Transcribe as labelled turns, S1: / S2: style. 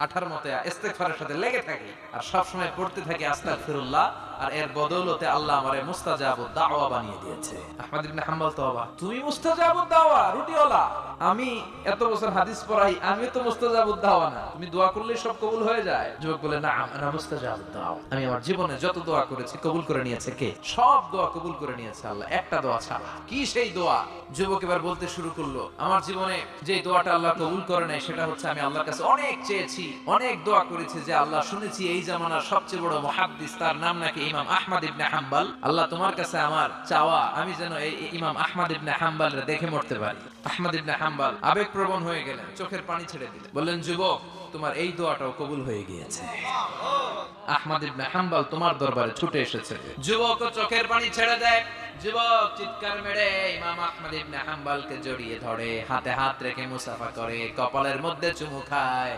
S1: আঠার মতো ইস্তেগফারের সাথে লেগে থাকি আর সব সময় পড়তে থাকি আস্তাগফিরুল্লাহ, আর এর বদৌলতে আল্লাহ আমারে মুস্তাজাবুদ দাওয়া বানিয়ে দিয়েছে। আহমদ ইবনে হাম্বল তো অবাক, তুমি মুস্তাজাবুদ দাওয়া রুটিওয়ালা, আমি এত বছর হাদিস পড়াই, আমি তো মুস্তাজাবুদ দাওয়া না, তুমি দোয়া করলেই সব কবুল হয়ে যায়? যুবক বলে, না আনা মুস্তাজাবুদ দাওয়া, আমি আমার জীবনে যত দোয়া করেছি কবুল করে নিয়েছে কে? সব দোয়া কবুল করে নিয়েছে আল্লাহ, একটা দোয়া ছাড়া। কি সেই দোয়া? যুবক এবার বলতে শুরু করলো, আমার জীবনে যে দোয়াটা আল্লাহ কবুল করে নাই সেটা হচ্ছে আমি আল্লাহর কাছে অনেক চেয়েছি, অনেক দোয়া করেছি যে আল্লাহ, শুনেছি এই জামানার সবচেয়ে বড় মুহাদ্দিস, তার নাম নাকি ইমাম আহমদ ইবনে হাম্বল, আল্লাহ তোমার কাছে আমার চাওয়া আমি যেন এই ইমাম আহমদ ইবনে হাম্বলরে দেখে মরতে পারি। আহমদ ইবনে হাম্বল আবেগপ্রবণ হয়ে গেলেন, চোখের পানি ছেড়ে দিলেন, বললেন, যুবক তোমার এই দোয়াটাও কবুল হয়ে গিয়েছে, আহমদ ইবনে হাম্বল তোমার দরবারে ছুটে এসেছে। যুবক চোখের পানি ছেড়ে দেয়, যুবক চিৎকার মেরে ইমাম আহমদ ইবনে হাম্বলকে জড়িয়ে ধরে, হাতে হাত রেখে মুসাফা করে, কপালের মধ্যে চুমু খায়।